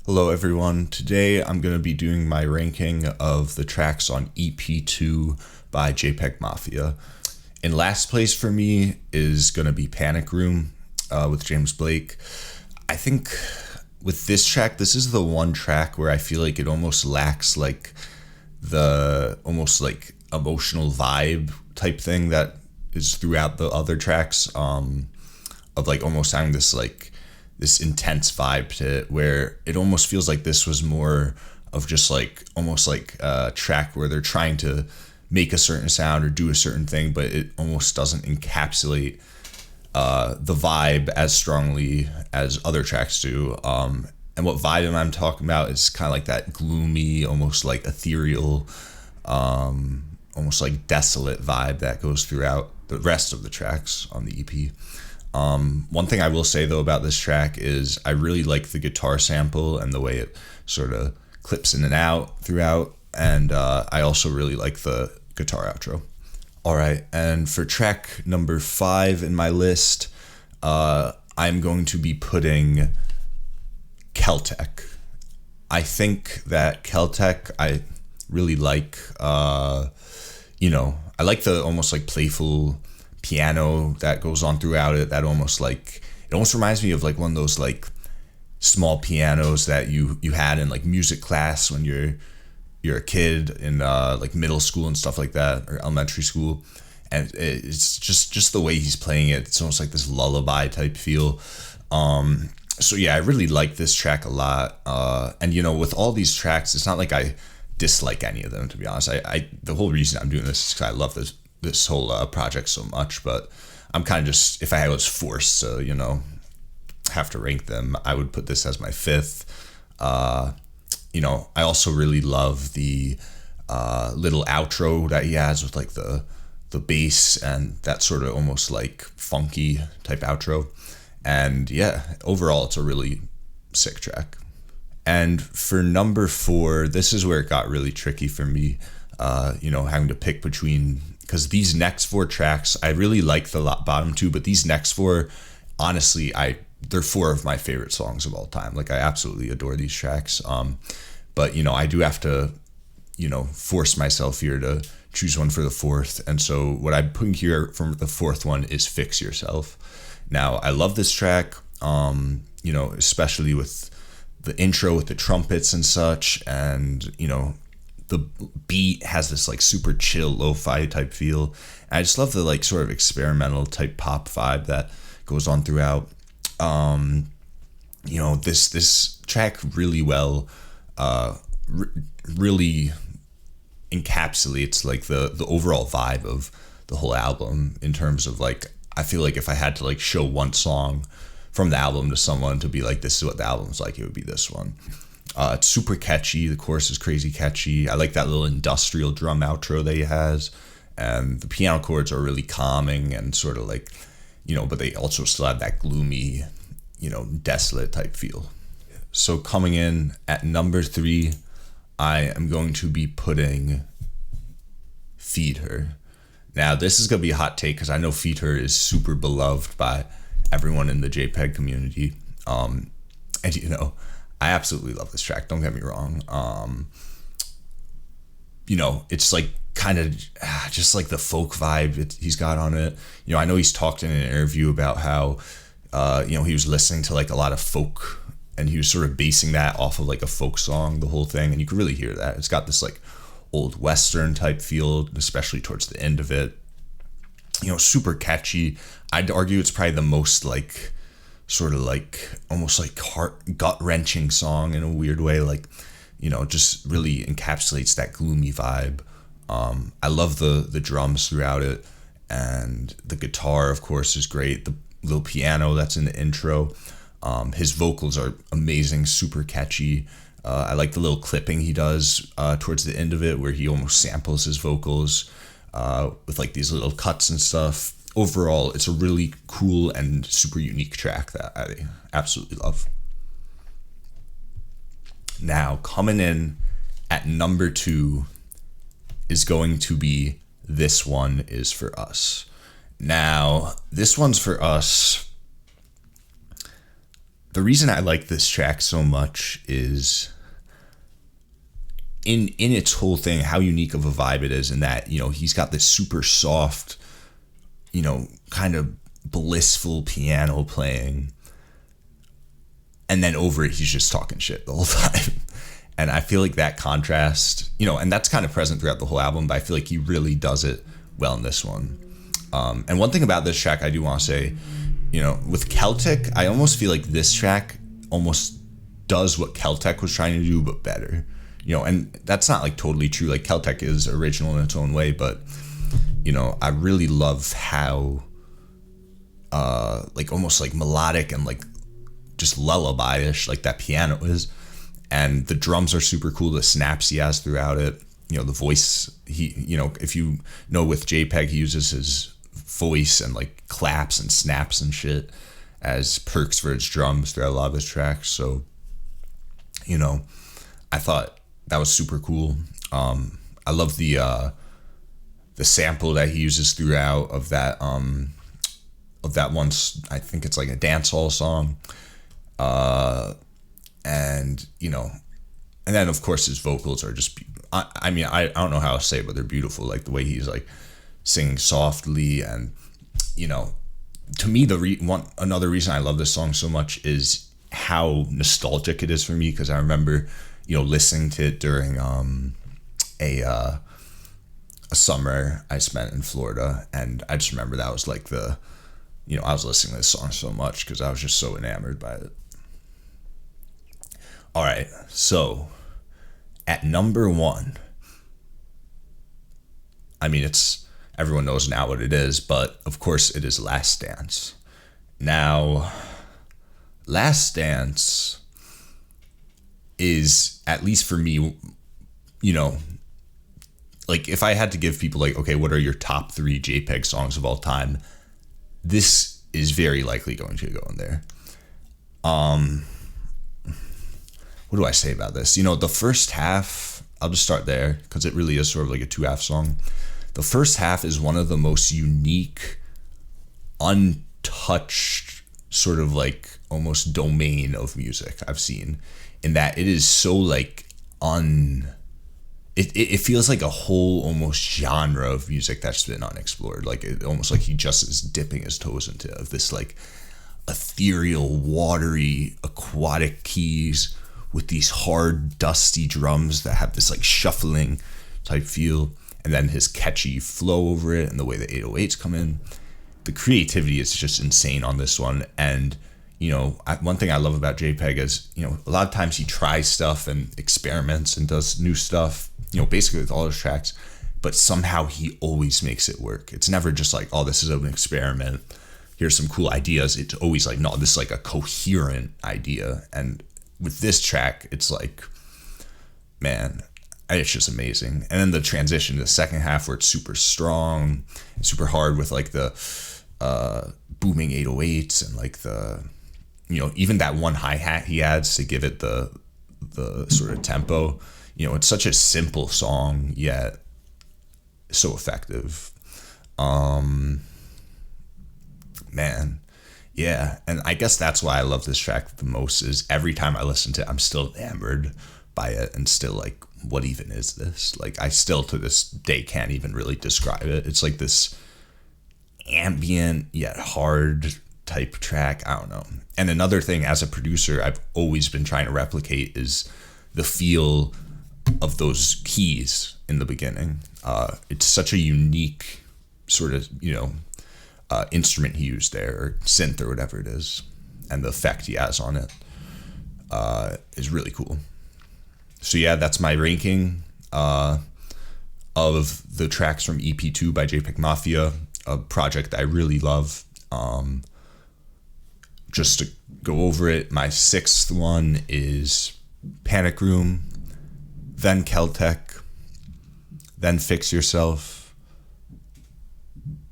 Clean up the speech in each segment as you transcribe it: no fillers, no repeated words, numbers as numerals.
Hello everyone, today I'm going to be doing my ranking of the tracks on EP2 by JPEGMAFIA. In last place for me is going to be Panic Room with James Blake. I think with this track, this is the one track where I feel like it almost lacks like the almost like emotional vibe type thing that is throughout the other tracks, of like almost having this intense vibe to it, where it almost feels like this was more of just like almost like a track where they're trying to make a certain sound or do a certain thing, but it almost doesn't encapsulate the vibe as strongly as other tracks do. And what vibe I'm talking about is kind of like that gloomy, almost like ethereal, almost like desolate vibe that goes throughout the rest of the tracks on the EP. One thing I will say though about this track is I really like the guitar sample and the way it sort of clips in and out throughout, and I also really like the guitar outro. Alright, and for track number 5 in my list, I'm going to be putting Celtic. I think that Celtic I really like, I like the almost like playful piano that goes on throughout it, that almost like, it almost reminds me of like one of those like small pianos that you had in like music class when you're a kid in like middle school and stuff like that, or elementary school. And it's just the way he's playing it, it's almost like this lullaby type feel. So yeah, I really like this track a lot. And with all these tracks, it's not like I dislike any of them, to be honest. I the whole reason I'm doing this is because I love this whole project so much, but I'm kind of just, if I was forced to, have to rank them, I would put this as my 5th. I also really love the little outro that he has with like the bass and that sort of almost like funky type outro. And yeah, overall, it's a really sick track. And for number 4, this is where it got really tricky for me, having to pick between, because these next 4 tracks, I really like the bottom 2, but these next 4, honestly, they're 4 of my favorite songs of all time. Like, I absolutely adore these tracks. But, I do have to, force myself here to choose one for the 4th. And so what I'm putting here for the 4th one is Fix Yourself. Now, I love this track, especially with the intro with the trumpets and such, and, the beat has this like super chill lo-fi type feel. And I just love the like sort of experimental type pop vibe that goes on throughout. This track really well, really encapsulates like the overall vibe of the whole album, in terms of like, I feel like if I had to like show one song from the album to someone to be like, this is what the album's like, it would be this one. It's super catchy. The chorus is crazy catchy. I like that little industrial drum outro that he has, and the piano chords are really calming and sort of like, but they also still have that gloomy, desolate type feel. So coming in at number 3, I am going to be putting Feed Her. Now, this is going to be a hot take because I know Feed Her is super beloved by everyone in the JPEG community. And, I absolutely love this track. Don't get me wrong. It's like kind of just like the folk vibe he's got on it. I know he's talked in an interview about how, he was listening to like a lot of folk, and he was sort of basing that off of like a folk song, the whole thing. And you can really hear that. It's got this like old Western type feel, especially towards the end of it. Super catchy. I'd argue it's probably the most like sort of like almost like gut-wrenching song in a weird way, like, just really encapsulates that gloomy vibe. I love the drums throughout it, and the guitar, of course, is great. The little piano that's in the intro, his vocals are amazing, super catchy. I like the little clipping he does towards the end of it, where he almost samples his vocals with like these little cuts and stuff. Overall, it's a really cool and super unique track that I absolutely love. Now, coming in at number 2 is going to be This One Is For Us. Now, This One's For Us, the reason I like this track so much is in its whole thing, how unique of a vibe it is, in that, you know, he's got this super soft, you know, kind of blissful piano playing, and then over it he's just talking shit the whole time. And I feel like that contrast, you know, and that's kind of present throughout the whole album, but I feel like he really does it well in this one. And one thing about this track I do want to say, you know, with Celtic, I almost feel like this track almost does what Celtic was trying to do, but better. You know, and that's not like totally true. Like Celtic is original in its own way, but, you know, I really love how like almost like melodic and like just lullaby-ish like that piano is. And the drums are super cool, the snaps he has throughout it. You know, the voice, he, you know, if you know with JPEG, he uses his voice and like claps and snaps and shit as perks for his drums throughout a lot of his tracks. So, you know, I thought that was super cool. I love the sample that he uses throughout of that one, I think it's like a dancehall song. And, you know, and then of course his vocals are just, I mean, I don't know how to say it, but they're beautiful. Like the way he's like singing softly, and, you know, to me, another reason I love this song so much is how nostalgic it is for me. Cause I remember, you know, listening to it during, a summer I spent in Florida. And I just remember that was like you know, I was listening to this song so much cause I was just so enamored by it. All right, so at number 1, I mean, everyone knows now what it is, but of course it is Last Dance. Now, Last Dance is, at least for me, you know, like if I had to give people like, okay, what are your top 3 JPEG songs of all time? This is very likely going to go in there. What do I say about this? You know, the first half, I'll just start there because it really is sort of like a 2-half song. The first half is one of the most unique, untouched, sort of like almost domain of music I've seen, in that it is so like it feels like a whole almost genre of music that's been unexplored. Like it almost like he just is dipping his toes into this like ethereal, watery, aquatic keys with these hard, dusty drums that have this like shuffling type feel, and then his catchy flow over it and the way the 808s come in. The creativity is just insane on this one. And, you know, one thing I love about JPEG is, you know, a lot of times he tries stuff and experiments and does new stuff, you know, basically with all his tracks, but somehow he always makes it work. It's never just like, oh, this is an experiment, here's some cool ideas. It's always like, no, this is like a coherent idea. And with this track, it's like, man, it's just amazing. And then the transition to the second half where it's super strong, super hard with like the booming 808s and like the, you know, even that one hi-hat he adds to give it the sort of tempo. You know, it's such a simple song, yet so effective. Man. Yeah, and I guess that's why I love this track the most, is every time I listen to it, I'm still enamored by it and still like, what even is this? Like, I still to this day can't even really describe it. It's like this ambient yet hard type track. I don't know. And another thing, as a producer, I've always been trying to replicate is the feel of those keys in the beginning. It's such a unique sort of, you know, instrument he used there, or synth or whatever it is, and the effect he has on it is really cool. So yeah, that's my ranking of the tracks from EP2 by JPEGMAFIA, a project I really love. Just to go over it, my 6th one is Panic Room, then Celtic, then Fix Yourself,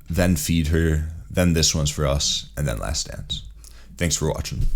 then Feed Her, then This One's For Us, and then Last Dance. Thanks for watching.